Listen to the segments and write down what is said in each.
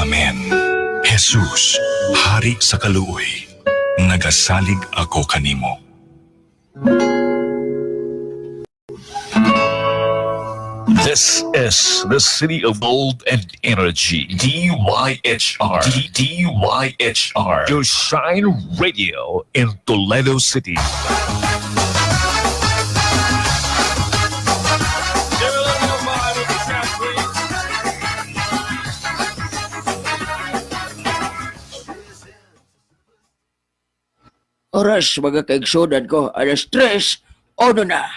Amen. Jesus, Hari sa kaluoy, nagasalig ako kanimo. This is the City of Gold and Energy, DYHR, DYHR, your Shine Radio in Toledo City. Oras mga kaigsunan ko, alas 3, ono na.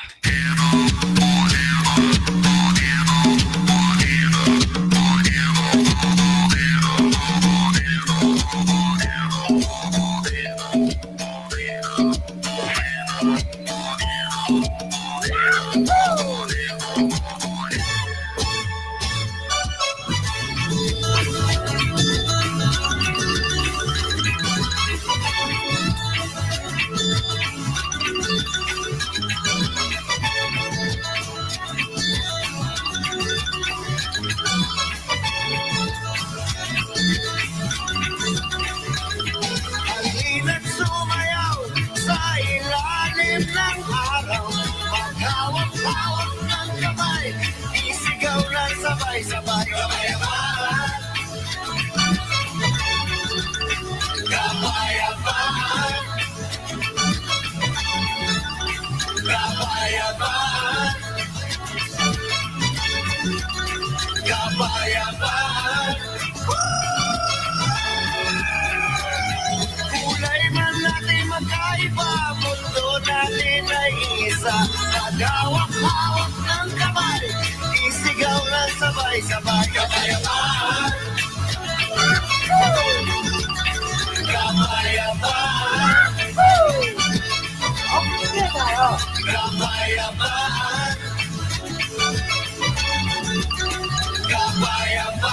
Kulay man natin magkaiba, mundo natin ay isa. Magawak-hawak ng kamay, isigaw na sabay-sabay. Kabayaman, kabayaman, kabayaman, kabayaman.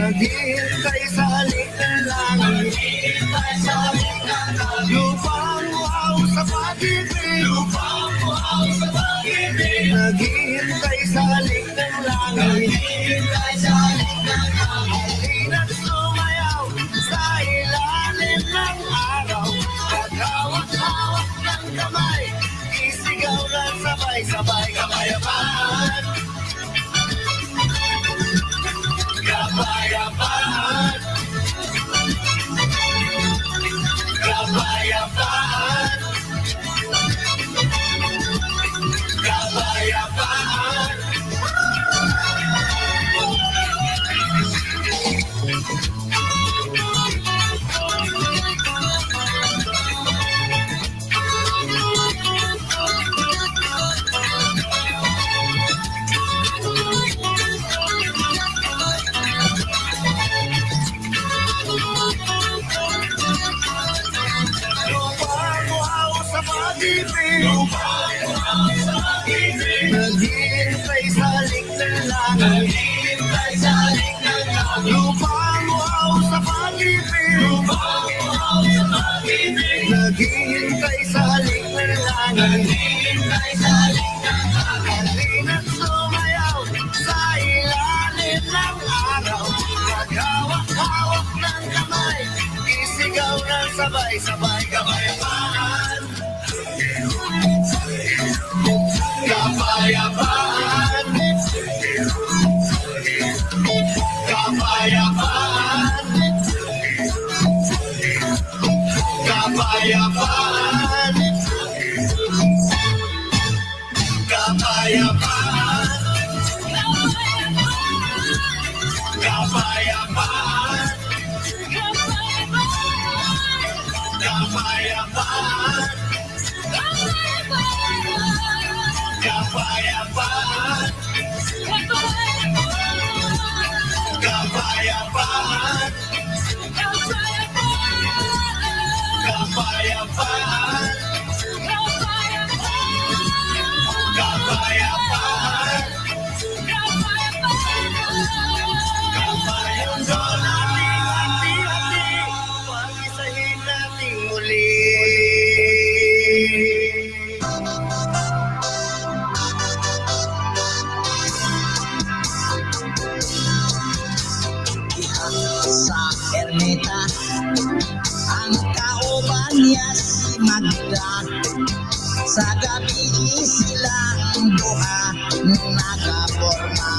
Naghihintay sa halik ng langit. Lupang wow sa pag-ibig. Naghihintay sa halik ng langit. Halina't sumayaw sa ilalim ng araw. Paghawak-hawak ng kamay, isigaw na sabay-sabay. Kabayaman, kabayaman, kabayaman, kabayaman. Naghihintay sa halik ng langit. Lupang wow sa pag-ibig. Naghihintay sa halik ng langit. Halina't sumayaw sa ilalim ng araw. Paghawak-hawak ng kamay, isigaw ng sabay-sabay. Kabayaman, kabayaman, kabayaman, kabayaman, kabayaman, kabayaman, kabayaman, kabayaman, kabayaman, kapayapaan, kapayapaan, kapayapaan sa ating hati-hati, pag-isahin natin muli. Sa ermita ang kauban niya si Magda. Sa gabi silang duha nagaporma.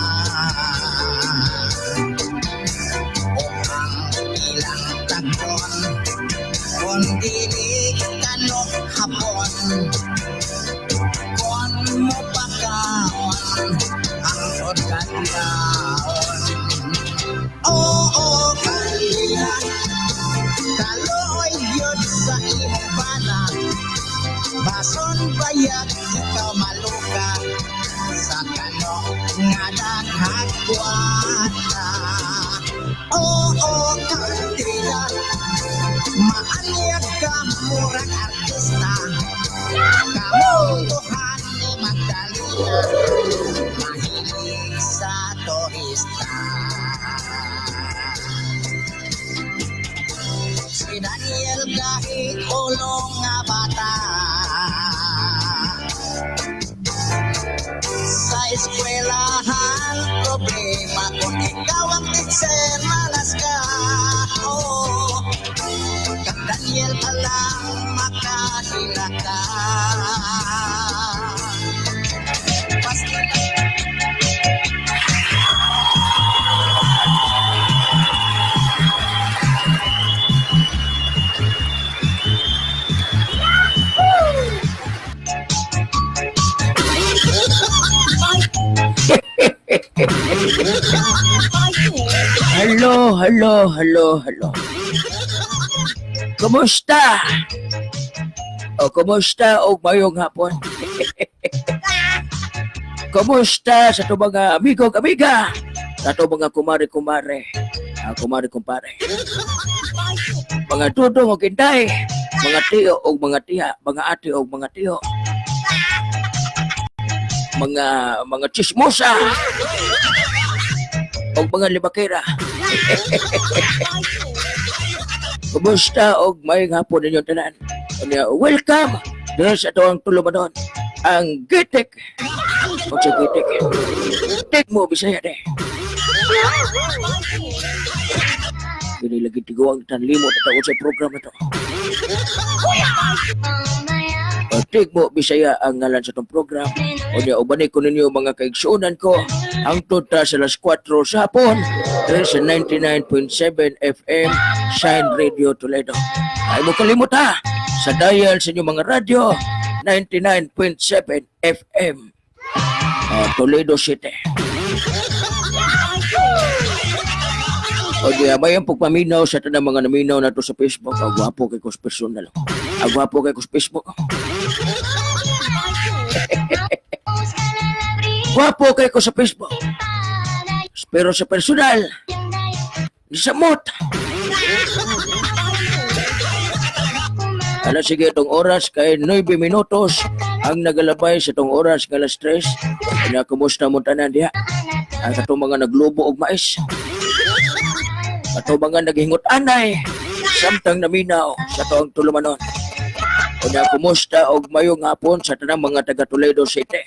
O ang ilang tagon kung dili kanok hapon, kung mo pagkaon ang pagkatlaon. Oo, kanina kaloy yun sa imong bana. Bason bayag ikaw maluka sa kano nga daghagwata. Oo, kanina maanyag ka murag artista. Kamunduhan ni Magdalena mahilig sa turista. Si Daniel kahit ulong nga bata, sa eskwelahan problema kung ikaw ang teacher malas ka. Oh, kang Daniel alam makahila ka. Basta Hello. Kumusta? Kumusta og mayong hapon? Kumusta sa to mga amigo amiga? Sa to mga kumare-kumare, kumare-kumpare. Mga tudong og inday, mga tiyo og mga tiya, mga ate og mga tiyo. Mga chismosa og mga libakera. Kumusta og mayong hapon ninyo tanan? Welcome dahil sa ito ang tulumanon, ang Gitik. O sa Gitik, Gitik mo Bisaya de. Hindi lagi tiguang tanlimo tatawag sa program na ito. Tig mo Bisaya ang ngalan sa itong program. O niya, ubanay ko ninyo mga kaigsuunan ko ang tuta sa las 4 sa hapon dahil sa 99.7 FM Shine Radio Toledo. Ay mo kalimut ha, sa dial sa inyong mga radyo 99.7 FM Toledo City. O diya, may ang pagpaminaw sa tanang mga naminaw na to sa Facebook. Agwapo kay Kus personal. Agwapo kay Kus Facebook. Gwapo kay ko sa Facebook. Pero sa personal, disamot. Sige itong oras kay 9 minutos ang nagalabay sa itong oras nga alas 3. Kanya kumusta mo tanan diha? Ang katong mga naglubo og mais. Katong mga naghingot anay. Samtang naminaw sa toong tulumanon. Kanya kumusta og mayong hapon sa tanang mga taga Toledo City.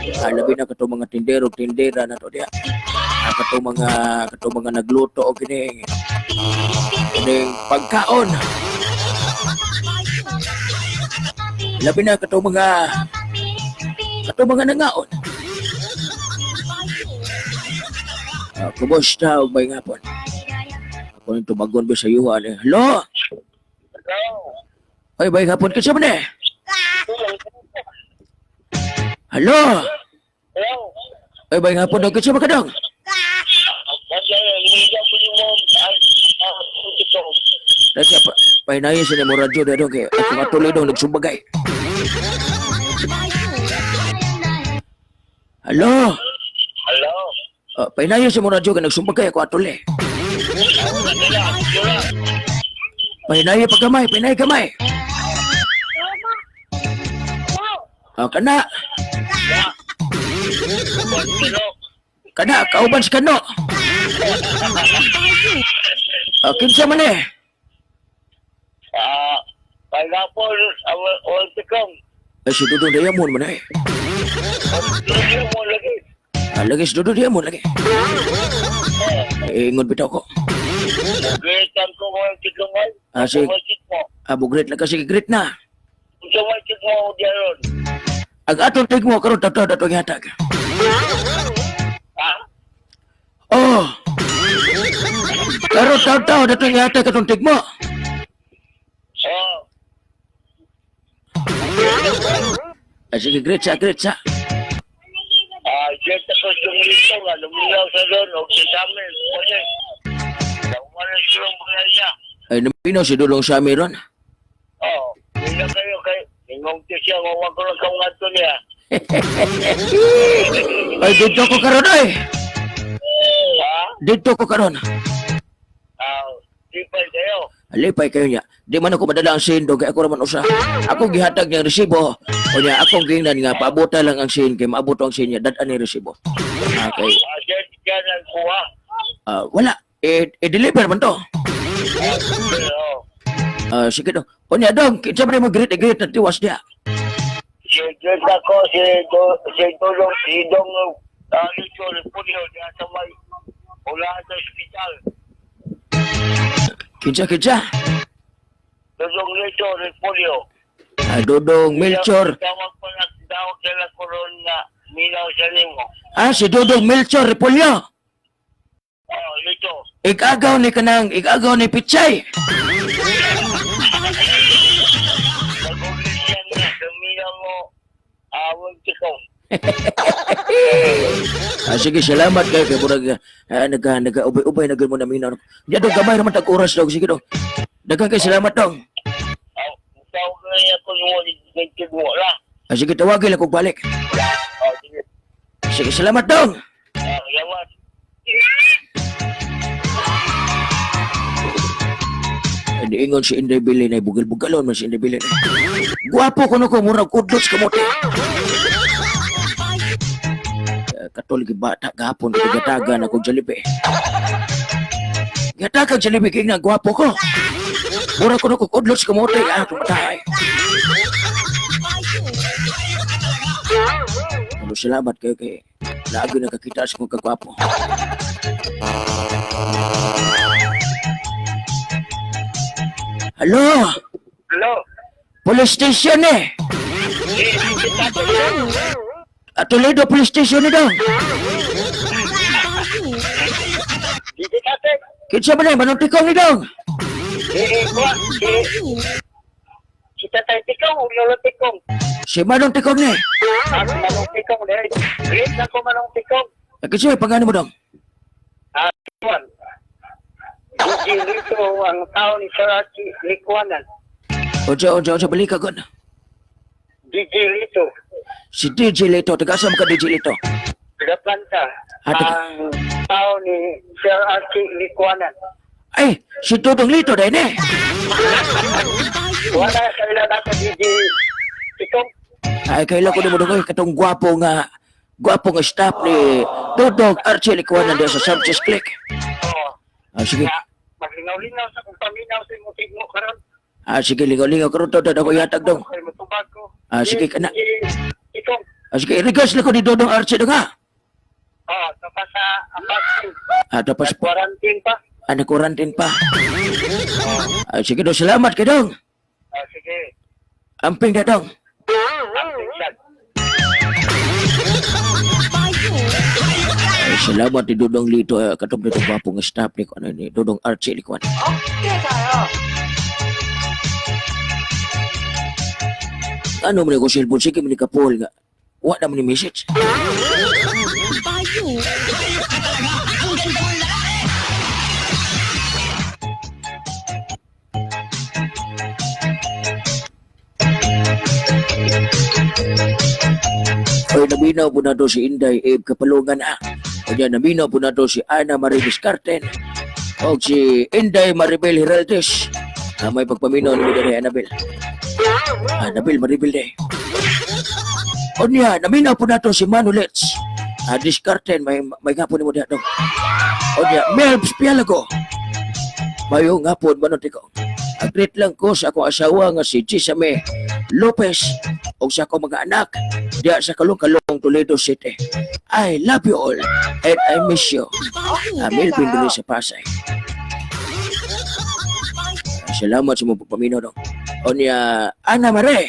Labi na katong mga tindero tindera na to diha. Katong mga nagluto og kining pagkaon. Labi na katong mga nangaon. Kumusta og mayong hapon? Ako nang tumagon ba sa iyo, ale? Hello? Ay, mayong hapon ka siya man eh? Hello? Ay, mayong hapon daw ka siya makadang? Dati pa, painayin siya ni mo radyo na doon kaya ako nga tuloy doon nagsumbagay. Hello? Painayin siya mo radyo kaya nagsumbagay ako atuloy. Painayin pa kamay, Kana. Kana, kauban si Kano. Kinsa man eh. Pineapple, all tikong. Si Dudong Diamond man eh. Lagi mo lagi. Lagi si Dudong Diamond lagi. Ingon bitaw ko. Gretan ko mo yung tikong ay. Si... Masjid mo. Great na kasi great na. Sa masjid mo diyan. Ang atong tig mo, karon tato datong yatag. Ha? Oh! Karon tato datong yatag katong tig mo. Oh. Sige, great sa. Diyan tapos yung lito nga, lumilaw sa doon, o sa amin. Pwede. Umalas yung mga niya. Ay, naminaw si Dudong Sami ron. Oo. Hindi kayo kay ingong siya, wawag ko lang kang ato niya. Ay, dito ko karon ay. Ha? Dito ko karon. Di pa kayo. Alipay kayo niya. Di man ako madala ang sin, kaya ako naman usa. Ako gihatag niyang resibo. O niya, akong gingnan nga, paabuta lang ang sin, kaya maabot ang sin niya, dadan ni resibo. Okay. Diyan ang kuha. Wala. I-deliver man to. Oo. Sige daw. O niya, dong, kinsa ba mo great na tiwas niya? Diyan ako, si Dong, Lito, Repulyo, diyan sa may ulaan sa ospital. Kinsa? Dong Lito, Repulyo. Dudong Melchor. Tawag pa na daw kaya koron nga minaw sa nimo. Si Dudong Melchor Repolyo. Lito. Igagaw ni Pichay. Nagulis yan nga, minaw mo, awag tikong. Sige, salamat kayo kay murag nag-ubay-ubay na mo na minaw. Diya dong gamay naman tag oras dong. Sige dong. Daghang kay salamat dong. Tawag na niya ko yung nagtig mo lang. Sige, tawagin lang kong balik. Sige. Sige, salamat dong. Salamat. Ingon si Inday Billy na bugal-bugalon man si Inday Billy. Guwapo ko murag kudlots kamote. Katolik bata gapon ko gatagan ako Jollibee. Gatagan Jollibee kay nga guwapo ko. Murag ko kudlots kamote tumatay. Salamat kayo kay lagi nakakita sa kong kagwapo. Hello? Hello. Police station eh. Toledo Police Station ni dong. Dito kate. Kinsa ba na manong tikong ni dong? Si tatay tikong, lolo tikong. Si manong tikong ni. Manong tikong dahil. Great na ko manong tikong. Kinsa pangano mo dong? Juan. DJ Lito ang tao ni Saraki Likwanan. Ojo balik ka gon. DJ Lito. Si DJ Lito, taga-asa mo ka DJ Lito? Planta. Ang tao ni Saraki Likwanan. Ay, si Dudong Lito din eh. Wala sa ilan ako DJ Tikong. Ay, kailan ko na mo dong katong gwapo nga staff ni Dudong Archie Likwanan din sa Sanchez Click. Sige. Maglingaw-lingaw sa kung paminaw sa imutig mo karon. Sige, lingaw-lingaw karon to ako yatag dong. Ay, matubag ko. Sige ka na. Tikong. Sige, regards lang ko ni Dudong Archie dong ha. Tapos sa vaccine. Tapos Quarantine pa. Nag-quarantine pa. Sige dong, salamat ka dong. Sige. Amping na dong. Amping siya. Salamat ni Dudong Lito katong dito gwapo nga staff ni ano ni Dudong Archie Likwan. Okay tayo. Ano mo ni ko cellphone sige mo ni kapol nga. Wa na mo ni message. Ay nabinaw po na to si Inday Abe Kapalungan na. Kanya naminaw po na to si Ana Marie Discarten o si Inday Maribel Heraldes. May pagpaminaw ni Annabel. Annabel Maribel de. O niya, naminaw po nato si Manolets. Diskarten, may ngapon mo diha dong. O niya, Melbs Pialago. Mayong ngapon, manunti ko. Agreet lang ko sa akong asawa nga si Gisame Lopez o sa akong mga anak diya sa Kalong-Kalong, Toledo City. I love you all and I miss you. Melvin duli sa Pasay. Salamat sa mga pagpaminaw dong. O niya, Ana Mare.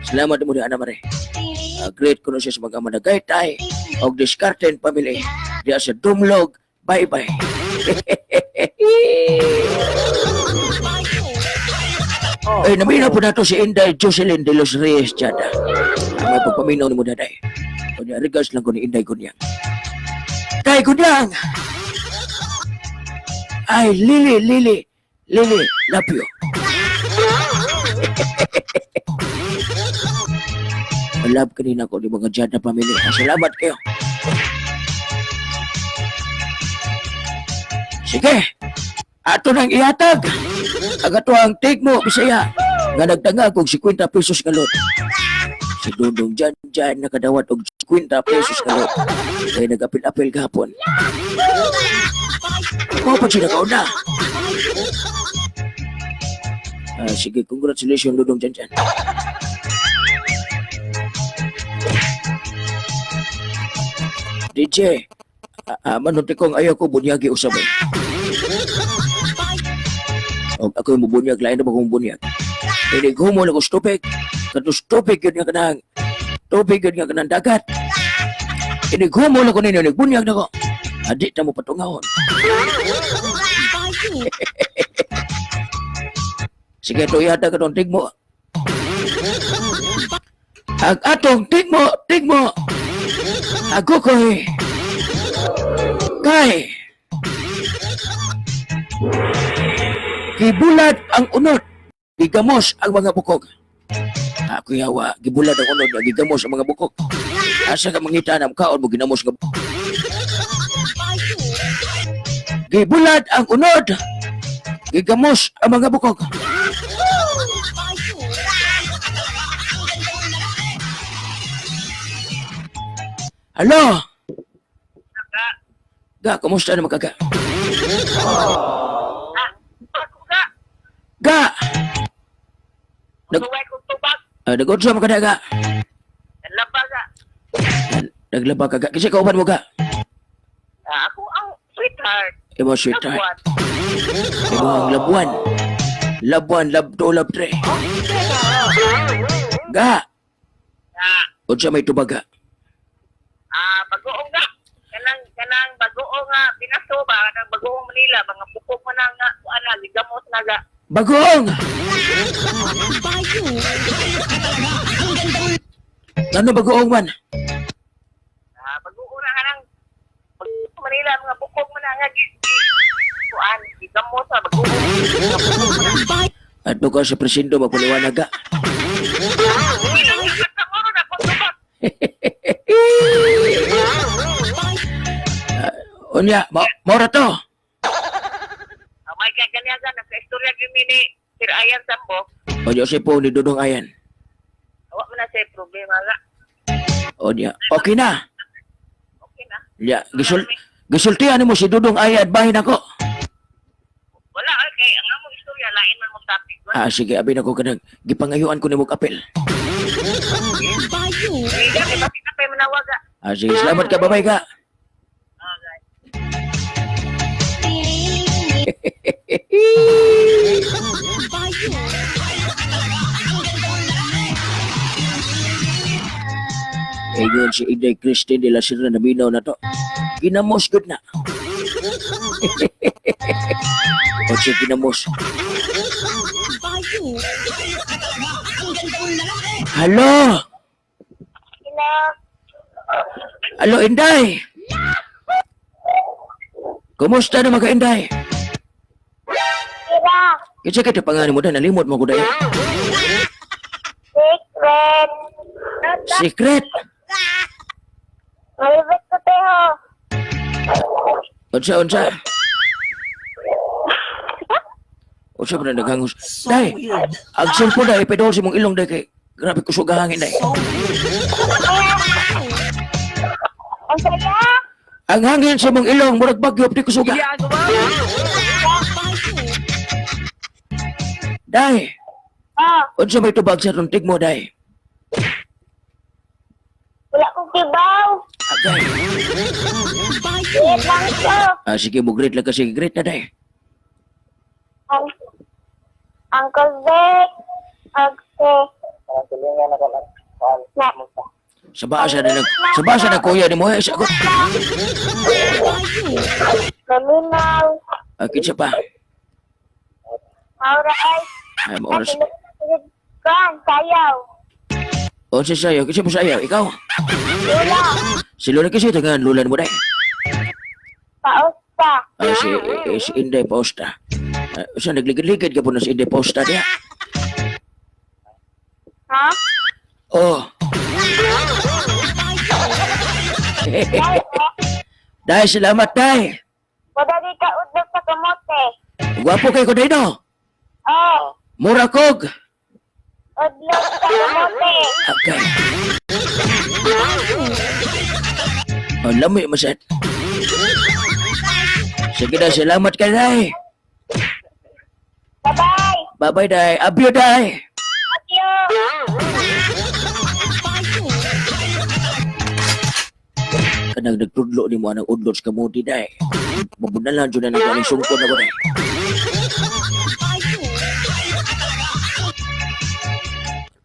Salamat mo di Ana Mare. Great ko na siya sa mga Managaytay o Diskarten family diya sa Dumlog. Bye-bye. Naminaw po nato si Inday Jocelyn de los Reyes Chada. Ang may pagpaminaw ni mo daday. O niya, regards lang ko ni Inday Gunyang. Day Gunyang! Ay, Lily, love you. Love kanina ko ni mga Jada family. Salamat kayo. Sige, ato nang ihatag. Ang ato ang take mo, Bisaya. Nga nagtanga kong 50 pesos kalot. Si Dudong Jan nakadawat og 50 pesos kalot. Kaya nag-apil-apil kahapon. Ako pa siya nakauna. Sige, congratulations Dudong Jan. DJ, manunti kong ayaw ko bunyagi usabay. O ako yung bubunyag, lain na ba kong bunyag? Hindi gumo na ko stupid. Katus tubig yun nga kanang tubig yun nga kanang dagat. Hindi gumo na ko ninyo, nagbunyag na ko. Adi na mo patungahon. Sige, ito yata ka itong tigmo. Ang atong tigmo. Ako ko'y kay gibulad ang unod, gigamos ang mga bukog. Ako yawa, gibulad ang unod, gigamos ang mga bukog. Asa ka mangita ng kaon mo ginamos nga bukog. Gibulad ang unod, gigamos ang mga bukog. Hello? Ga, kumusta naman ka, Ga? Ga! Suway kong tubag. Nag-udso mo ka na, Ga? Nalaba ka. Naglaba ka, Ga. Kasi kauban mo, Ga? Ako ang sweetheart. Imo sweetheart. Labuan. Imo ang labuan. Labuan, lab 2, lab 3. Ga! Udsa may tubag, Ga? Bagoong nga. Kanang bagoong nga. Pinaso ba? Kanang bagoong Manila. Mga pupok mo na nga. Kuana, ligamos na nga. Bagong! Ano bagoong man? Bagoong na kanang bagoong Manila. Mga pupok mo na nga. Kuan, ligamos na. Bagoong. Mga pupok mo na. At ka sa presindo, mapuliwanag, Ga. Unya, maura to. May kaganyagan. Nagka-istorya kami ni Sir Ayan Sambo. O Jose po ni Dudong Ayan. Awak mo na siya problema nga. Unya, okay na. Okay na. Ya, gisultihan mo si Dudong Ayan, bahin ako. Wala, okay. Ang among istorya, lain man mong topic. Sige, abin ako kanang gipangayuan ko ni mong apel. Sige, bakit na kayo manawaga? Sige, salamat ka, babay ka. Ayun si Inday Christine de la Sierra na binaw na to. Ginamos good na. O siya ginamos. Hello? Hello, Inday? Kumusta na mga Inday? Kasi kita pangalan mo na, nalimot mo ko dahil. Secret. Secret? Malibet ko tayo. Unsa? Unsa pa na naghangos? Day, ang cellphone dahil pedol si mong ilong dahil kay Grabe kusog ang hangin day. Ang saya. Ang hangin sa mong ilong, murag bagyo, di kusog. Day, Ah, unsa may tubag sa tuntig mo, day? wala kong kibaw. Agay. Wait lang ito. Sige mo, great lang kasi. Great na, day. Uncle Vic. Uncle. Sa basa na kuya ni mo, eh, sagot. Maminaw. Akin siya pa. Maura ay. Ay, maoras. Kan, sayaw. O, si sayo. Kasi mo sayo. Ikaw. Lula. Si Lula kasi tangan lulan mo, day. Pausta. Si Inday Posta. Saan nagligid-ligid ka po na si Inday Posta niya? Ha? Oh. Dahil Day, salamat, day. Madali ka udlog sa kamote. Gwapo kay ko, day, no? Oh, Mura kog. udlog sa kamote. Okay. Oh, lami, masat. Sige na, salamat ka, day. Bye-bye. Bye-bye, day. Abyo, day. Adiyo. Kanang nagtudlo ni mo ang udlot sa kamuti, day. Mabunalan dyan na nagkaling sungkod ako, day.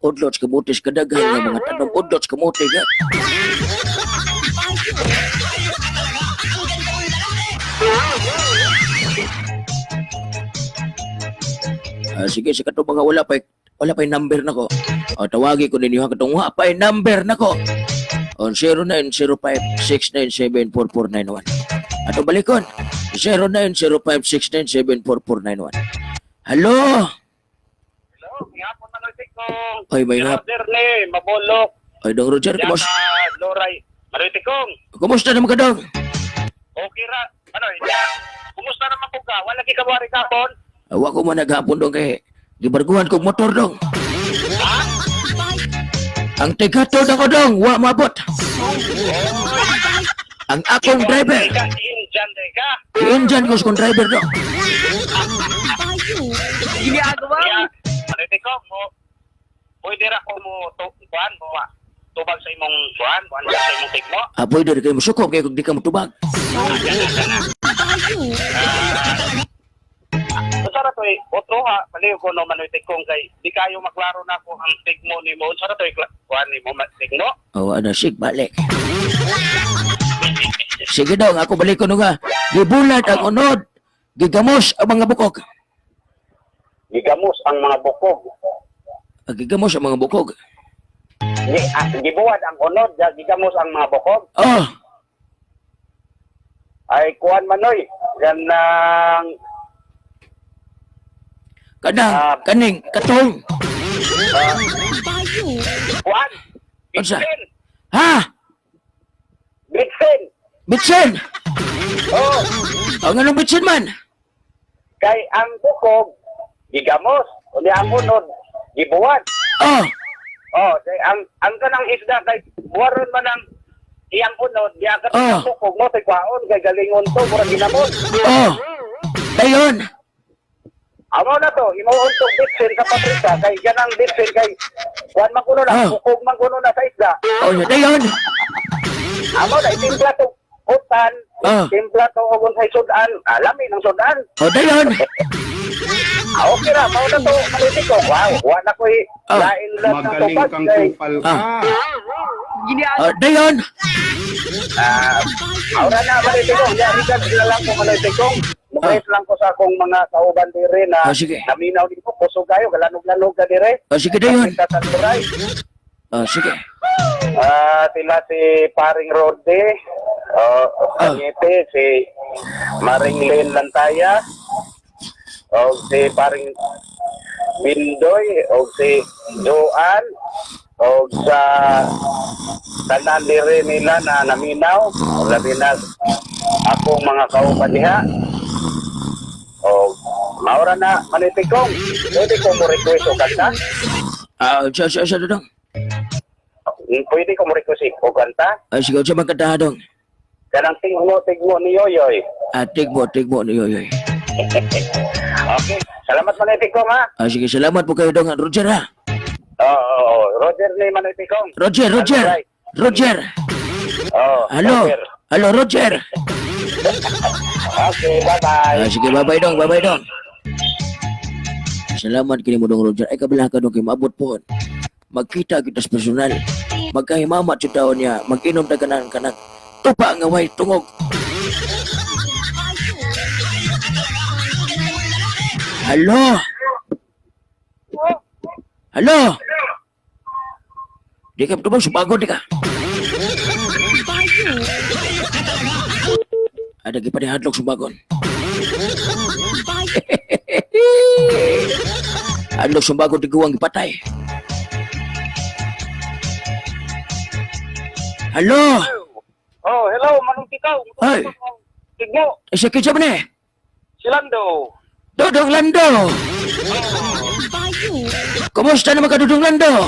Udlot sa kamuti sa kadaghan ng mga tanong udlot sa kamuti, ga. Sige, sa katong mga wala pa'y number na ko. Tawagi ko ninyo katong wala pa'y number na ko. On 0905-697-4491. Ato balikon. 0905-697-4491. Hello? Hello, ngapon man ulit ko. Ay, may nga. Roger ni, mabulok. Ay, Dong Roger, Yan na, Loray. Maruti kong. kumusta naman ka, Dong? Okay ra. Ano, yan. Kumusta naman po ka? Wala ki kabari kapon? Awa ko man naghapon, Dong, kay gibarguhan kong motor, Dong. Ang tigato na ko, Dong, wa mabot. Ang akong driver. Ika, Injan, ka. Iinjan ko sa kong driver, Dong. Ginagawa. Maruti ko, pwede ra ko mo kuhan mo tubag sa imong kuhan sa imong tigmo. Apoy, dari kayo masukop, kaya kung di ka matubag. Sara to otro ha, paliw ko no manuti kong kay di kayo maklaro na ko ang tigmo ni mo. Sara to kuhan ni mo tigmo. O, ano, sig, balik. Sige, Dong, ako balik ko nung nga. Gibulat ang unod. Gigamos ang mga bukog. Gigamos ang mga bukog. Gigamos ang mga bukog. Gibuwad ang unod, gigamos ang mga bukog. Oh, Ay kuhan manoy. Yan ng kaning, katong. kuhan. Unsa? Bitsin. Ha? Bitsin. Bitsin! Oh, Ang anong bitsin man? kay ang bukog gigamos. Uli ang unod gibuwad. Oh, Oh, kay ang kanang isda kay buwaron man ang iyang unod, diya ka Oh. bukog mo kay kwaon kay galingon to murag ginamos. oh. Dayon. Amo na to, imuon to bitsin sa pabrika kay ganang bitsin kay kuan man kuno na, Oh. bukog man kuno na sa isda. Oh, dayon. Amo na itimpla to utan, Oh. timpla to og unsay sudan, alami ng sudan. Oh, dayon. Okay ra, mao na to, maliti ko. Wow, wa na ko'y Oh. lain lang ng Magaling tupad kang kay kupal ka. Oh, dayon. Aura na, maliti ko. Yari ka sila lang ko, maliti ko. Mabait lang ko sa akong mga kauban dire na Sige. naminaw dito, puso kayo, galanog-lanog ka dire. Oh, sige, dayon. Kita sa turay. Oh, sige. Sila si Paring Rode, Kanyete, si Maring Len Lantaya, o si Paring Bindoy, o si Joan, o sa tanan dire nila na naminaw, o labi na akong mga kauban diha. O maura na manitikong, pwede ko mo request o kanta? Sa dong. Pwede ko mo request o kanta? Sige, sa magkanta dong. Kanang tigmo ni Yoyoy. Tigmo ni Yoyoy. Okay. Salamat Manaytikong ha. Sige, salamat po kayo dong. Roger ha. Roger ni Manaytikong. Roger. Halo. Roger. Halo, Roger. Okay, bye-bye. Sige, bye-bye dong. Salamat kini mo dong, Roger. Ay, kabilang ka dong kay maabot po. Magkita kita sa personal. Magkahimamat sa taon niya. Mag-inom na kanang tupa nga way tungog. Halo? Di ka tumang subagon, di ka? Ada gipa di hadlok subagon. Hadlok subagon di guwang gipatay. Halo? Hello, Manaytikong. Ay. Tigmo, Sakit siya ba ni? Silando. Dodong Lando! Kumusta naman ka, Dodong Lando?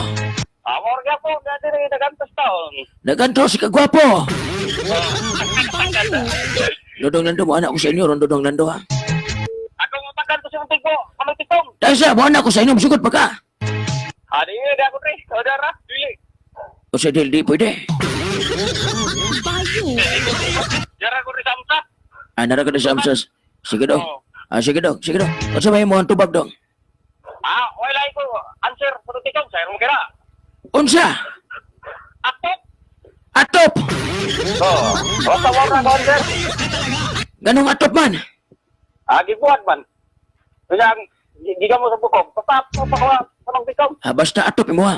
Morga po, dati rin nagantos taon. Naganto si kagwapo. Dodong Lando, mo anak ko sa inyo, ron Dodong Lando ha. Ako mo tagantos yung tigmo, Manaytikong. Dahil sa, mo anak ko sa inyo, masugod pa ka. Adi, di ako rin. Saudara, dili. O sa di pwede. Jara ko rin samsa. Nara ka na sa amsas. Sige dong. Sige dong. O sa may mo ang tubag dong. Wala ko. Answer, Manaytikong. Sayang mo kira. Unsa? Atop. Atop! Basta wala ko, answer. Ganong atop man? Gibuhat man. Kaya, giga mo sa bukog. Patap mo pa ko, Manaytikong. Basta atop mo ha.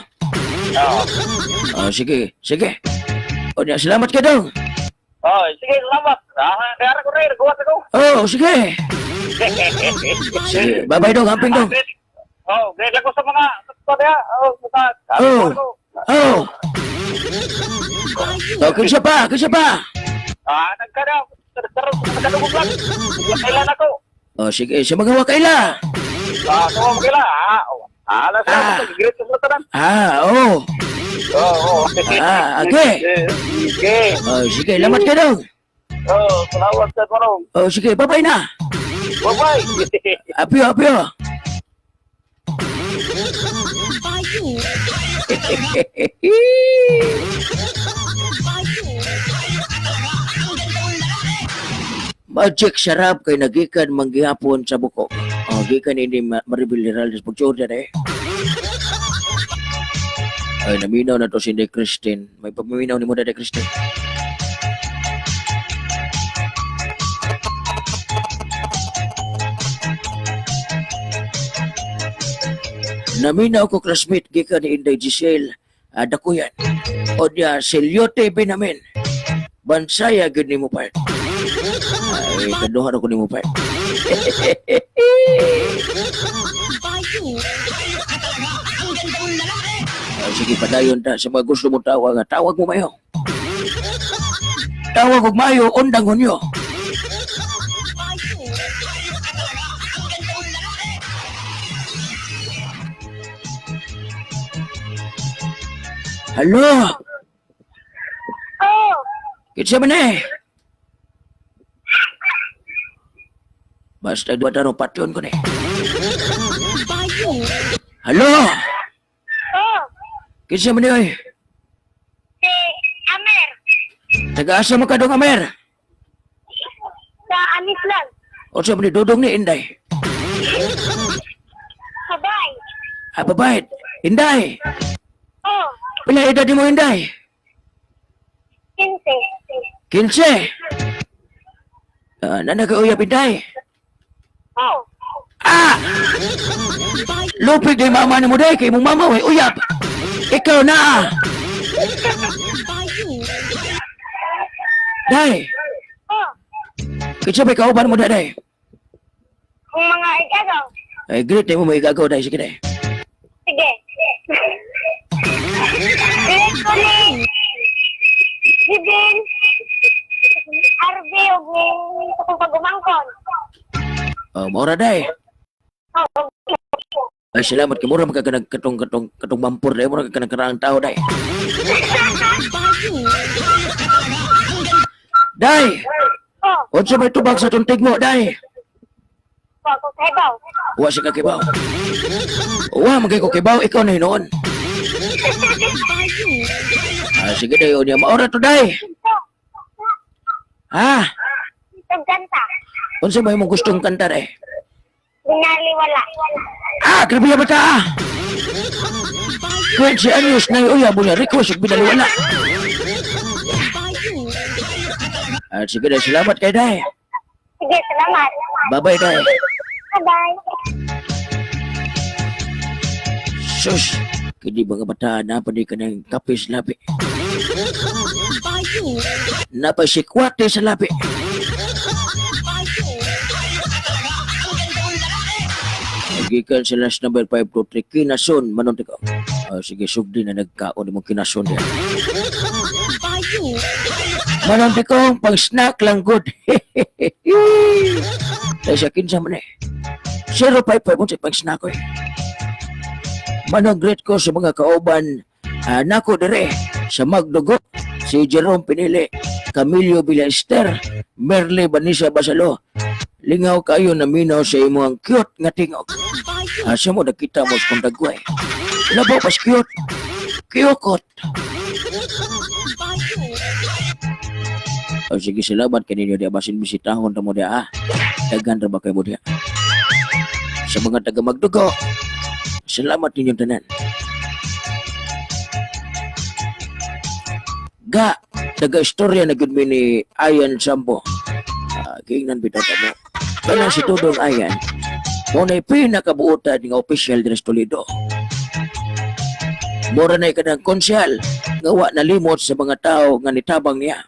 Sige. O niya, salamat ka dong. Sige, salamat. Kaya ko rin, guwat ako. Sige. Sige, bye-bye dong, hamping dong. Grade ako sa mga sakto niya. Kinsa pa? Nagkada. Nagkadugog lang. Kailan ako. Sige, sa mga wakaila. Tawag mo kila. Alas na. Grade ko sa tanan. Okay. Sige. Sige, lamat ka dong. Salamat sa tanong. Sige, bye-bye na. Bye-bye. Apyo. Magic sarap kay nagikan manggihapon sa buko. Gikan ini Maribel Heraldez pagtsurda eh. Ay, naminaw na to si Inday Christine. May pagmaminaw ni mo na Inday Christine. Naminaw ko classmate gikan ni Inday Giselle Dakuyan. O niya, Selyote Binamin. Bansaya gud nimo part. Ay, kaduhan ako nimo part. Sige, padayon ta. Sa mga gusto mo tawag, tawag mo mayo. Tawag mo mayo, undang hunyo. Halo? Kitsa man eh. Basta dua taro patyon ko ni. Halo? Kitsa man eh. Si Amer. Taga-asa mo ka dong, Amer? Sa Anis lang. O sa mga dudong ni Inday? Sabay. Babait. Inday. Pila edad mo, Inday? 15. 15. Nana ka uyab, Inday? Oh. Lupig na yung mama ni mo, day. Kay mong mama, way, uyab. Ikaw na. Day. Kitsa may kauban mo, day. Kung mga igagaw. Ay, great na mo may gagaw, day. Sige, day. Sige. Great ko ni Jibin. Arbe, huwag ni sa kong pagumangkon. Maura, day. Oh, Ay, salamat kay mura magkakanag katong mampur dai mura kanang karang tao dai. Dai, Oh, unsa may tubag sa tuntig mo dai? ako kaibaw. Wa si kakibaw. Wa magay ko kibaw ikaw na hinoon. Sige dai unya maora to dai. Ha? Itong kanta. Unsa may mong gustong kanta dai? Binaliwala. Grabe ba ta? 20 anyos na uya bunya request ug binaliwala. Sige dai, salamat kay dai. Sige, salamat. Bye-bye dai. Bye-bye. Sus, kini mga bata na pa di ka ng kapis labi. Napasikwate sa labi. Nagikan sa last number 523, kinason, manunti ko. Sige, sugdi na nagkaon mo kinason yan. Manunti ko, pang snack lang good. Dahil sa kinsa man eh. 055 mo sa pang snack ko eh. Manong great ko sa mga kauban nako dire sa Magdugo, si Jerome Pinili, Camilio Villaester, Merle Vanessa Basalo. Lingaw kayo na minaw sa imo ang cute nga tingog. Asa mo nakita mo sa kong dagway. Labo pas cute. Cute. Sige, salamat kaninyo diya. Basin bisitahon na mo diya. Dagan ra ba kayo mo diya? Sa mga taga Magdugo, salamat ninyong tanan. Ga, taga-istorya na gud mi ni Ayan Sambo. Kingnan bitaw ta mo. Kaya si Tudong Ayan, muna pinakabuutan ng official din sa Toledo. Mura na ikanang konsyal, ngawa na limot sa mga tao nga nitabang niya.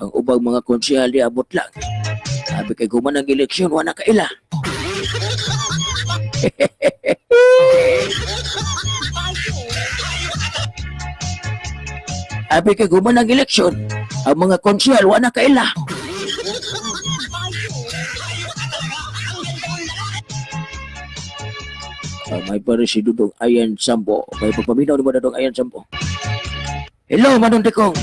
Ang ubang mga konsyal di abot lang. Sabi kay gumanang eleksyon, wala kaila. Abi kay gumanang eleksyon, ang mga konsyal wala kaila. May pare si Dudong Ayan Sambo. May pagpaminaw ni mo Dudong Ayan Sambo. Hello, Manong Dekong.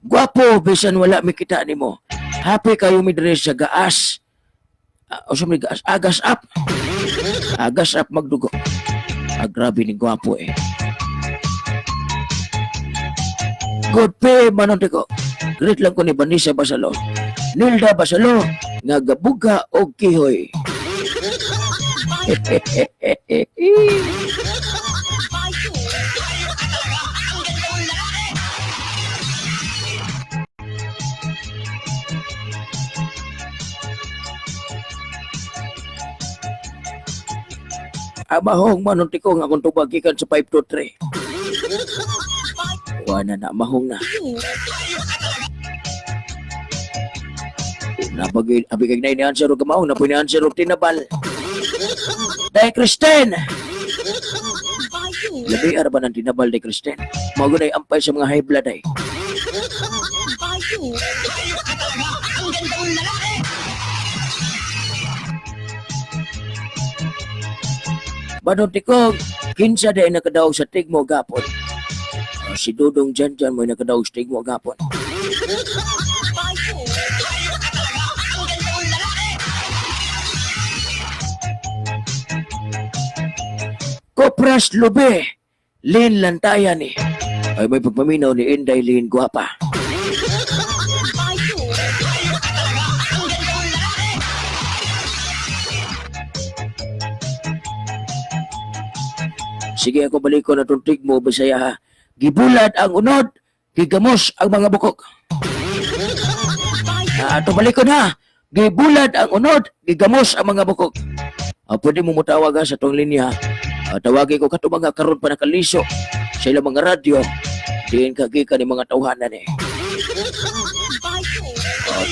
Gwapo, bisan wala mikita ni mo. Happy kayo midres sa gaas. Gaas? Agas up. Agas up Magdugo. Grabe ni gwapo eh. Good pay, Manong Dekong. Great lang ko ni Vanessa Basalo. Nilda Basalo. Nga gabuga o kihoy. Mahong Manong Dekong akong tubagikan sa 523. Wala na, mahong na. Abigay na ini-answer o kamahong na po ini-answer o tinabal. Day Kristen! Labi ara ba ng tinabal day Kristen? Magunay ampay sa mga high blood ay. Manong Dekong, kinsa day nakadaog sa tigmo gapon. Si Dudong Janjan mo nakadaog sa tigmo gapon. Kopras Lube, Lin Lantayan eh. Ay may pagpaminaw ni Inday Lin Guapa. Sige ako balik ko na tuntig mo, Bisaya ha. Gibulad ang unod, gigamos ang mga bukok. Ato balik ko na. Gibulad ang unod, gigamos ang mga bukok. Pwede mo mutawag sa tong linya. Tawagin ko kato mga karon pa nakaliso sa ilang mga radyo. Diin kagika ni mga tawhanan eh.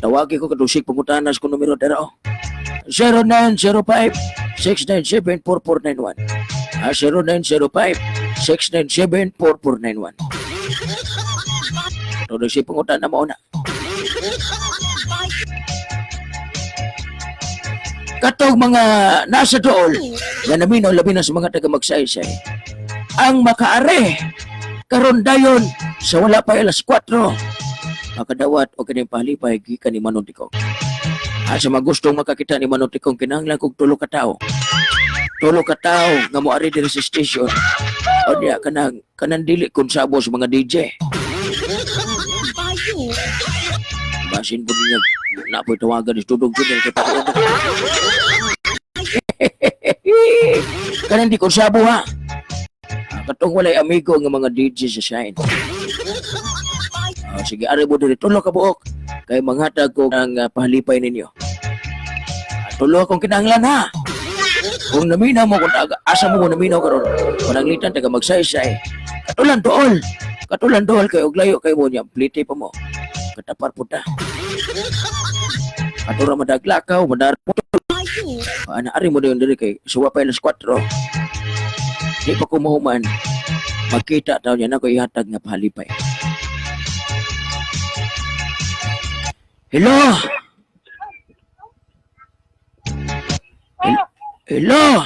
Tawagin ko kadusik pangutanas ko numero dero. 0905-697-4491. 0905-697-4491. Kadusik pangutanan mo na. katong mga nasa dool nga naminaw labi na sa mga taga magsaysay ang makaare karon dayon sa wala pa alas 4 makadawat o kaning pahalipay gikan ni Manuntikong. Sa mga gustong makakita ni Manuntikong kinahanglan kog 3 ka tawo. 3 ka tawo nga moari diri sa station. O diya kanang dili kun sabo sa mga DJ. Basin po niya napoy tawagan ni Tudong Junior kita. Kanang di kun sabo ha. Katong walay amigo nga mga DJ sa Shine. Sige, ari mo diri 3 ka buok kay manghatag ko ang pahalipay ninyo. 3 akong kinahanglan ha. Kung naminaw mo, kung asa mo kung naminaw karon, pananglitan taga magsaysay. Katulan dool kayo, layo kayo mo niya, plite pa mo. Katapar po ta. Katura madaglakaw, madarpo. Ari mo doon diri kay suwa pa alas 4. Di pa kumuhuman, magkita daw niya na ko ihatag nga pahalipay. Hello? Hello?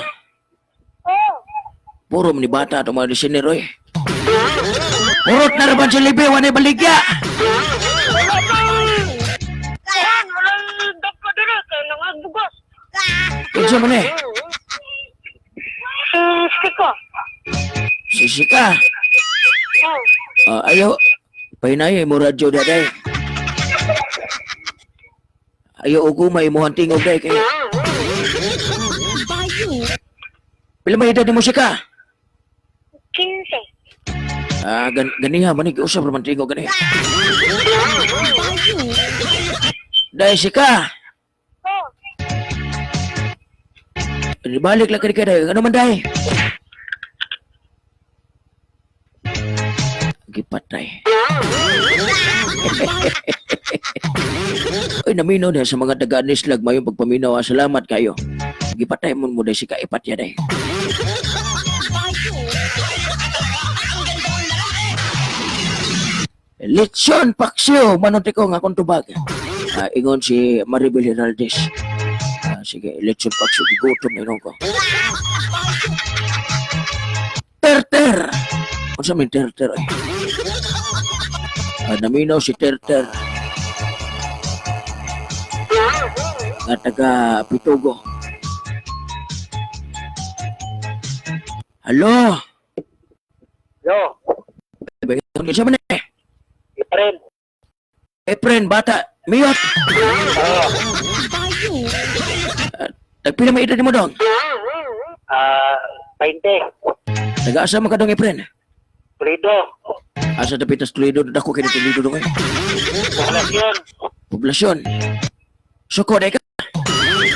Puro ni bata itong mga lisinero eh. Purot na naman si Libe, wanay baligya. Kayan, walang dagko diri kay nangagbugos. Kinsa man eh? Siko. Sisika. Oh. Ayo, pahinay mo radyo daday. Ayo ugumay mo hanting og day kay. Pila may edad ni mo Sika? 15. Ganiha manig usab man tingo gani. Day Sika. Oh. Balik lang kay day. Ano man day? Gipatay. Ay, naminaw na sa mga taga-Nislag mayong pagpaminaw. Salamat kayo. Gipatay mo mo day Sika, ipat ya day. Lechon Paksyo, Manuntikong akong tubag. Ingon si Maribel Heraldez. Sige, Lechon Paksyo, gigutom na ko. Terter! Ano sa may Terter ay? Naminaw si Terter. Nga taga Pitugo. Halo? Yo, Ano siya man eh? friend. Efren, bata, miyot. Nagpila may edad mo dong? 20. Nag-aasa mo ka dong, Efren? Pulido. Asa na pitas tulido, dako kayo na tulido dong eh. Poblasyon. Poblasyon. Suko, day ka.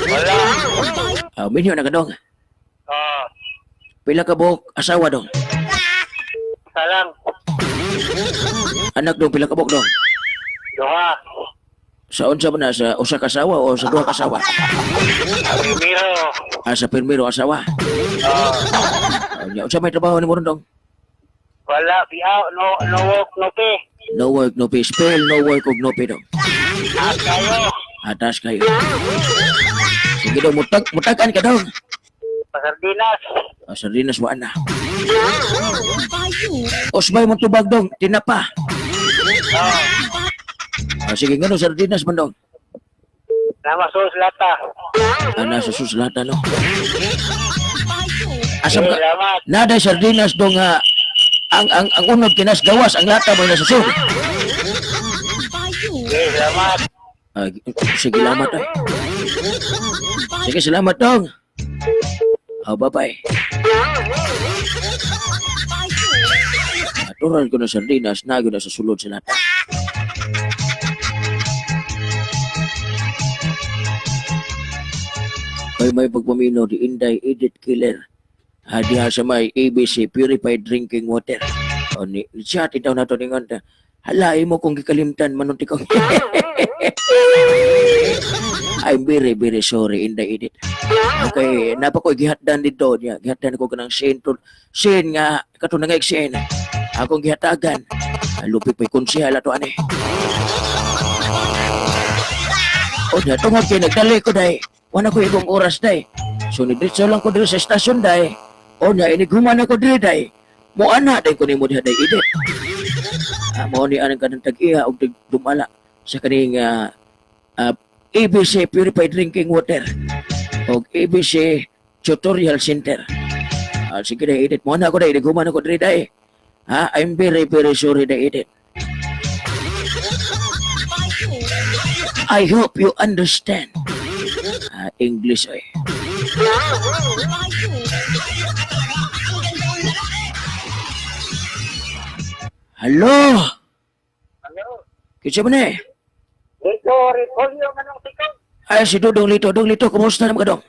Wala. Minyo na ka dong. Pila ka buhok asawa dong? Salang. Anak dong, pila ka buhok dong? Duha. Sa unsa ba na? Sa usa ka asawa o sa duha ka asawa? Primero. Sa pirmiro asawa? Unsa may trabaho ni mo ron dong? Wala. Biaw. No work, no pay. No work, no pay. Spell, no work, no pay dong. Kayo. Atas kayo. Sige dong, mutagan ka dong. Pasardinas. Sardinas wa na. Osbay mong tubag dong, tinapa. Sige nga no, sardinas man dong. Nama sus lata. Nasa suslata no. Asam ka? Salamat. Naday sardinas dong nga ang unod kinas gawas ang lata mo nasa sul. Salamat. Sige salamat ay. Sige salamat dong. Bye-bye. Aturan ko na sardinas, nago na sa sulod sa lata. May pagpamino di Inday Edit Killer. Diha sa may ABC Purified Drinking Water. O ni chat itaw na to ningon ta. Halay mo kung gikalimtan Manuntikong. I'm very very sorry Inday Edit. Okay, napakoy gihatdan dito niya. Gihatdan ko kanang scene nga kato na nga scene. Akong gihatagan. Lupi pa'y konsehal ato ani. O niya, tungod kayo nagdali ko day. Wala ko ibang oras day. So nidritso lang ko dito sa estasyon day. O niya, iniguman ako dito day. Mo ana day ko ni mo diha day edit. Mo ni anang kanang tag-iya o dumala sa kaning ABC Purified Drinking Water o ABC Tutorial Center. Sige day edit. Mo ana ko day, iniguman ako dito day. I'm very sorry day edit. I hope you understand. English ay. Hello? Ano? Kitsa mo na eh? Dito, repolyo manong tikaw. Ay, si Dudong Lito. Dudong Lito, kumusta naman ka dong?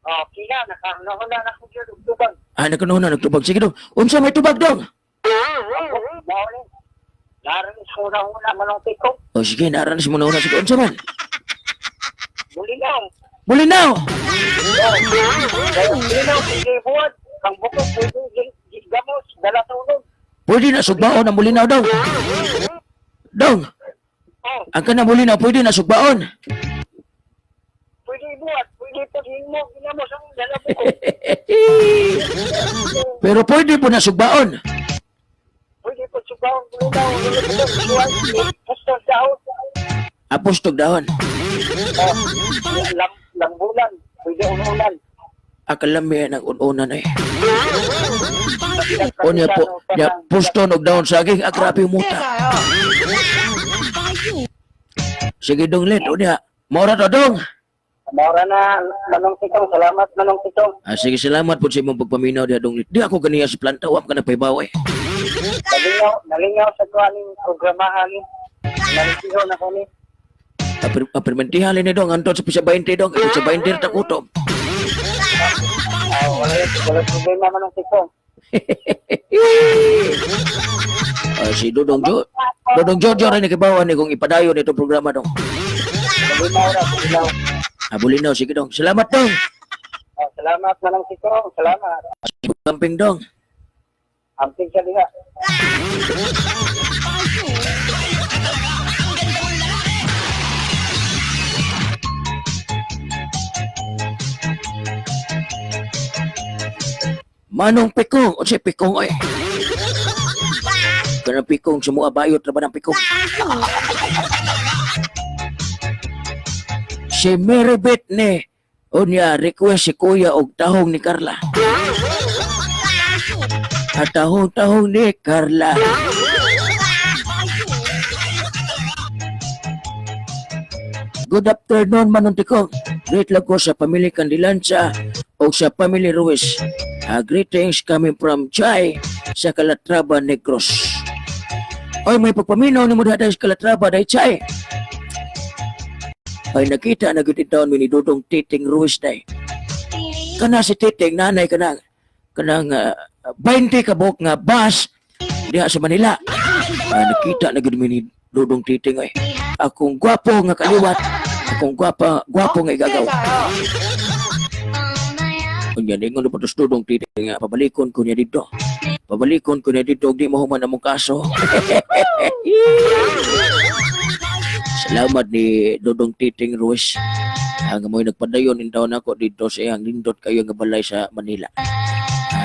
Oh, kina, nakahula na ko dyan, tubag. Nagkanunan, nagtubag. Sige dong. Unsa may tubag dong? Dahil, narinig ko na una manong tikaw. O sige, naranas mo na una. Sige, unsa man? Muli lang. Bulinaw! Kaya linaw, sige buwan. Kang bukog, pwede gamos, dala tulog. Pwede na sugbaon ang bulinaw dong. Dong, Oh, ang kanang bulinaw, pwede na sugbaon. pwede buwan, pwede paghin mo, ginamos ang dala bukog. Pero pwede po na sugbaon. Pwede po subawang linaw, buwan, pusto sa out. Apostog dahon. Oh, lambulan, pwede unulan. Akalami ng ununan eh. O niya po, niya pusto og dahon saging, agrabe muta. Sige dong let, o niya. Mora to dong. Mora na, manong titong, salamat manong titong. Sige, salamat po sa imong pagpaminaw diha dong let. Di ako ganiya sa planta, wap ka na paybaw eh. Nalingaw sa tuwaning programahan. Nalisiho na kami. Permentihan ni dong, anton sa pisa 20 dong, sa 20 takutom. Wala problema manong titong. Si Dodong Jojo rin nakibawan ni kung ipadayon itong programa dong. Bulinaw na, bulinaw. Bulinaw, sige dong. Salamat dong. Salamat manong titong, salamat. Camping dong. Amping sa diha. Manong Pikong, o si Pikong ay. Kanang Pikong, sumua bayot na ba ng Pikong? Si Maribet ni, o niya, request si Kuya og tahong ni Carla. At tahong ni Carla. Good afternoon, Manong Pikong. Great lang ko sa pamilya Candilanza o sa pamilya Ruiz. Greetings coming from Chay sa Calatrava, Negros. Oy, may pagpaminaw ni mo dahil sa Calatrava, dahil Chay. Ay, nakita na gutid taon ni Dudong Titing Ruiz dahil. Kana si Titing, nanay kanang 20 kabok nga bus diha sa Manila. Nakita na gutid ni Dudong Titing ay. Akong gwapo nga kaliwat, akong gwapo nga igagaw. Kunya ningon po tos Dudong Titing nga pabalikon ko niya dito. Pabalikon ko niya dito, di mo human na mong kaso. Salamat ni Dudong Titing Ruiz. Ang mo'y nagpadayon in taon ako dito sa iyang lindot kayo nga balay sa Manila.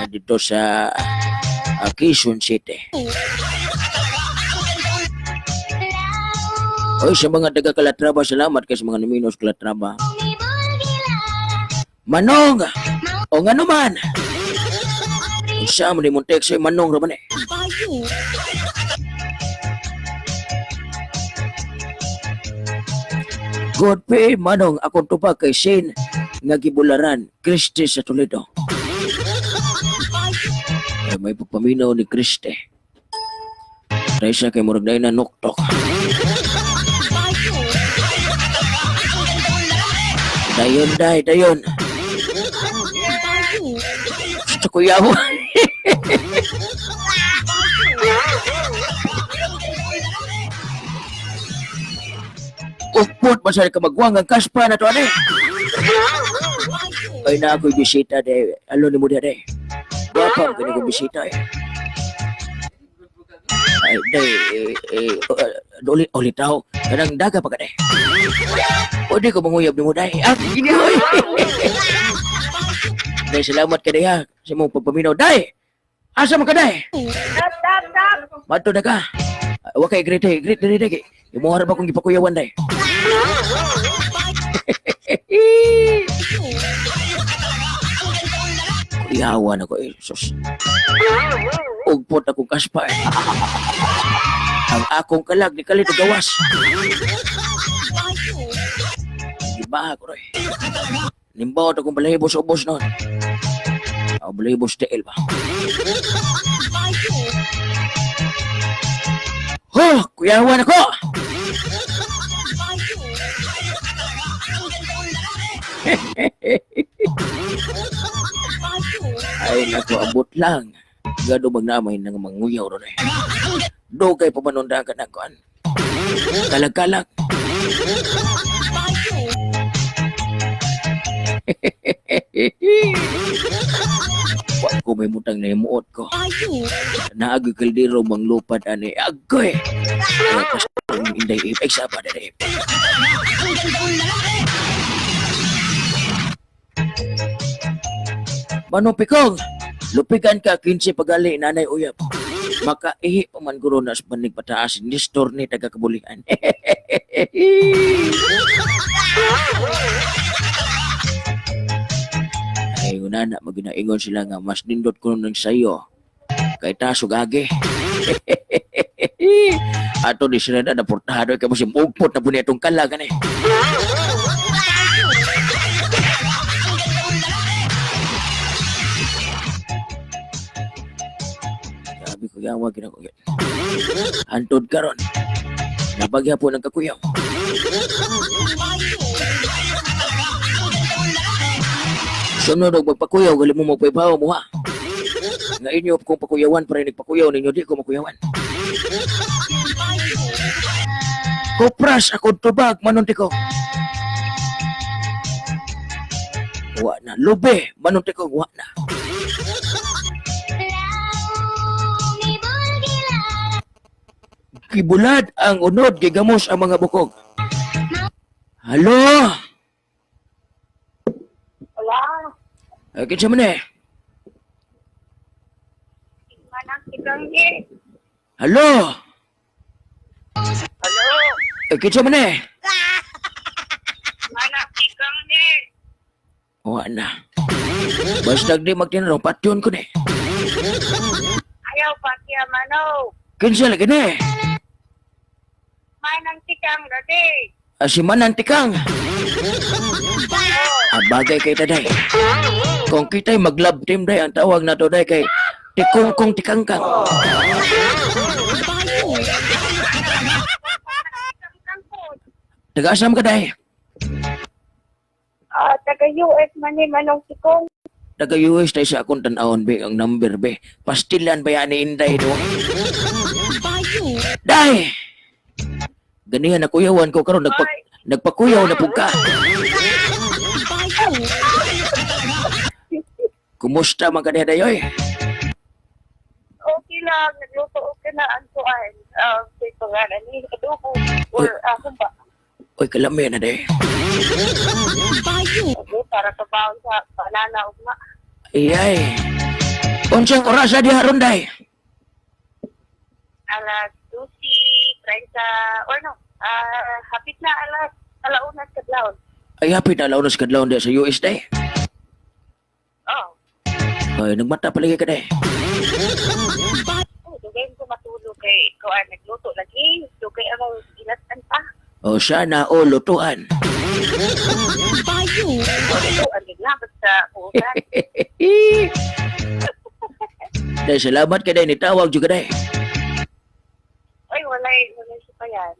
Dito sa Quezon City. Oy, sa mga taga Calatrava, salamat kay sa mga naminos Calatrava. Manong! O nga naman! Isa mo ni Montek sa'yo, Manong naman eh. Good pay, Manong. Akong tubag kay Shane nga gibularan, Christy sa Toledo. Ay, may pagpaminaw ni Christy. Dahil siya kay murag na nuktok. Dayon. Gusto ko yawo. Upot, masali ka magwang ang kaspa na to, ane. Ay na ako'y bisita, de. Alo ni mo de. Guwapa, ganyan kong bisita, eh. Ay, day, ulit tao. Kanang daga pa ka, day. Pwede ko manguyab ni mo, day. Ah, gini, oy. Day, salamat ka, day, ha. Sa mong pagpaminaw. Day! Asa mo ka, day? Stop. Mato na ka. Huwag kay great, day. Great, day, day. Imuharap akong ipakuyawan, day. Kuyawan ako, eh. Sus. Ugpot akong kaspa, eh. Ang akong kalag ni Kalito gawas. Ibaha ko, Roy. Nimbawat akong balahibos ubos noon. O, balahibos TL ba? Oh, kuyawan ako! Ay, naku, abot lang. Gado magnamay ng manguyaw ron eh. Dugay pa manundahan ka ng kuan. Kalag-kalag. Wag ko may mutang na imuot ko. Naagi kaldero manglupad ani. Agoy! Kaya pasang inday ipek sa pa na Manong Pikong, lupigan ka 15 pagali nanay uyab. Makaihi pa man guro na sa panig pataas ni store ni taga kabulian. Ay, una na maginaingon sila nga mas nindot ko ng sayo. Kay tasog agi. Ato di sila na naportahado kay mo si mugpot na bunyi itong kalagan eh. Sabi ko yawa ginagugit. Antod ka ron. Nabagya po ng kakuyaw. Sunod og magpakuyaw, gali mo magpaibaw mo ha. Nga inyo kung pakuyawan, para nagpakuyaw ninyo, di ko makuyawan. Kupras ako tubag, manunti ko. Wa na, lube, manunti ko, wa na. Kibulad ang unod, gigamos ang mga bukog. Halo? Wala. Ay, kinsa man eh? Manang Tikanggi. Halo? Hello. Ay, kinsa man eh? Manang Tikanggi. Wa na. Basta di magtinanong, patyon ko ni. Ayaw pa siya mano. Kinsa lagi ni? Manang Tikang dati. Si Manantikang. Bagay kay taday. Kung kita'y mag-love team day, ang tawag na to day kay Tikungkong Tikangkang. Taga-asam ka day? Taga-US man ni Manong Tikong. Taga-US tayo sa akong tanawon be, ang number be. Pastilan ba yan ni Inday do? Day! Ganihan na kuyawan ko karon nagpakuyaw na pug ka. Kumusta man ka dayoy? Okay lang, nagluto ka na ang tuan. Say ko nga na ni adobo or ako ba? Oy, kalami na day. Okay, para sa baon sa banana ugma. Iyay. Unsang orasa di haron day? Alas 12:30 or no, hapit na alaunas kadlawon. Ay, happy na launas kadlawon di sa US day. Oh, Ay, nagmata palagi ka day. dugay ko matulog kay kuan nagluto lagi, dugay ang ilatan pa. O sana o lutuan. Ito ang gilabot sa ugan. Day, salamat ka day, nitawag juga day. Ay, walay siya pa yan.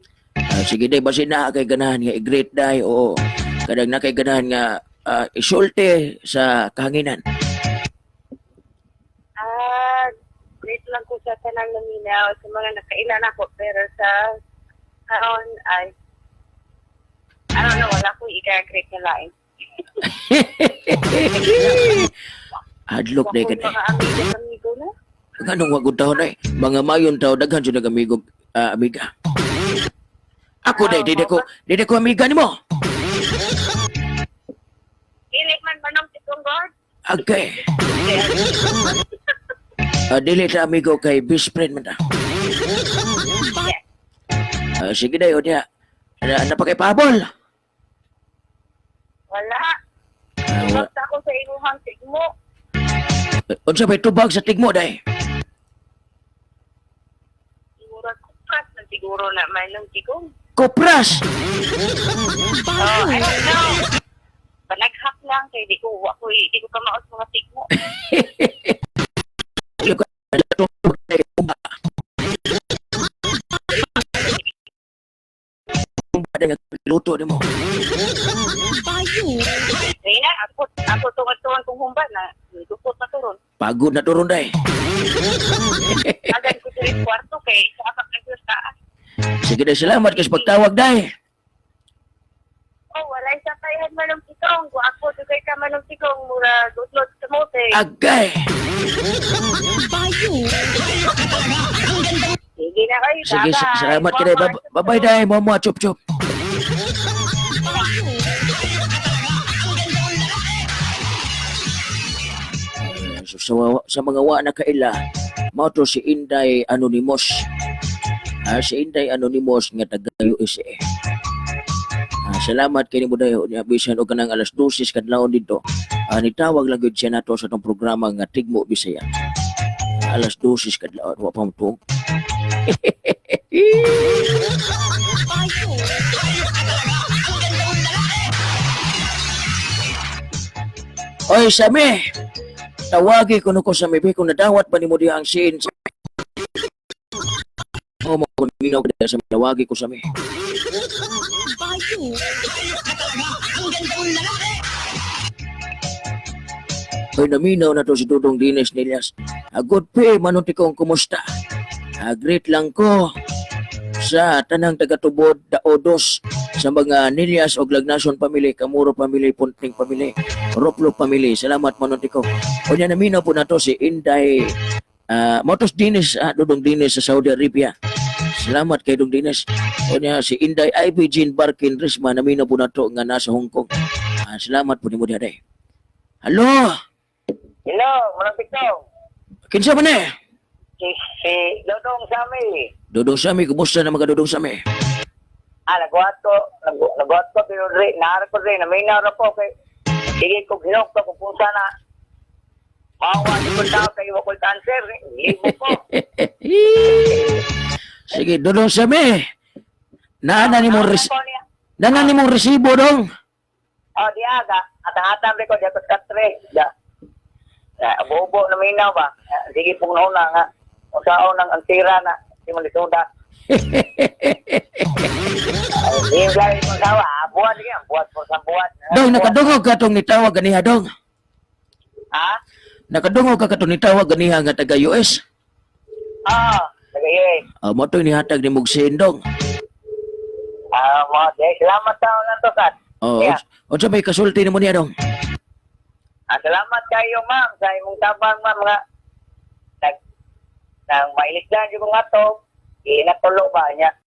Sige day, basi na kay ganahan nga i-great day o kadang na kay ganahan nga isulti sa kahanginan. Great lang ko sa tanang naminaw sa mga nakailan ako pero sa karon ay I don't know, wala ko i-great na lain. Hadlok day ka day. Mga amigo na. Nganong wag utaw day? Mga mayon taw daghan jud amigo amiga. Ako day dili ko amiga nimo. Dili man manong tikong God. Okay. Dili ta amigo kay best friend man ta. Sige day o niya. Ano pa kay Pabol? Wala. Wa- Basta ako sa iluhang tigmo. Unsa may tubag sa tigmo day? Siguro kupras na siguro na may nang tigong. Kopras. Oh, I don't know. Panaghak lang kay di ko ka maos mga tigmo. Luto nimo. Kaya na, ako tungan-tungan kong humba na dupot na turon. Pagod na turon day. Agan ko sa kwarto kay sa apak na sa taas. Sige day, salamat kasi pagtawag day. Oh, wala sa tayan manong tikong. Kung ako dugay ka manong tikong, mura dutlot sa mote. Agay. Sige na kayo, Sige, bye-bye. salamat ka day. Bye-bye day, mama, chup-chup. So, sa mga wa na kaila, mao to si Inday Anonymous. Si Inday Anonymous nga taga USA. Salamat kini mo dayo niya bisan og kanang alas 12 kadlawon dito. Nitawag lang gyud siya nato sa tong programa nga Tigmo Bisaya. Alas 12 kadlawon wa pa mo. Oy, Sami. Tawagi ko no ko sa mibi kung nadawat ba ni mo diha ang scene. Oh, makuminaw ka sa tawagi ko sa mi. Oy, naminaw na to si Dudong Dines Nilias. Good pay, manuti kong kumusta. Great lang ko sa tanang tagatubod daodos sa mga Nilias o Lagnason family, Kamuro family, Punting family, Roplo family. Salamat manuti ko. O niya naminaw po na to si Inday Motos Dines, Dudong Dines sa Saudi Arabia. Salamat kay Dudong Dines. O niya si Inday Ivy Jean Barkin Risma, naminaw po na to nga nasa Hong Kong. Salamat po ni mo diya day. Hello? Hello, walang pitaw. Kinsa man eh? Si Dodong Sami. Dudong Sami, kumusta na mga Dudong Sami? Nagbuhat ko, pero naharap ko rin, naminaw na po kay sige ko ginok ko kung sana mawa ko tao kay iwa ko cancer, libo ko. Sige, Dudong Sami. Nana ni mo resibo dong. Oh, di aga. Atang-atang ko di ako katre. Bobo na minaw ba? Sige pong nauna nga. Kung saan ang antira na, di mo lisuda. Yung gawin kong sawa, buwan yan. Buwan po sa buwan. Dong, nakadungog ka itong nitawag ganiha, Dong. Ha? Nakadungog ka itong nitawag ganiha nga taga US. Sige. Mo ito inihatag ni Mugsin, Dong. Salamat tao nga to, Kat. Yeah. O sa may kasulti ni mo niya, Dong. Salamat kayo, ma'am, sa imong tabang, ma'am, nga nang mailis lang yung mga to, inatulo ba niya.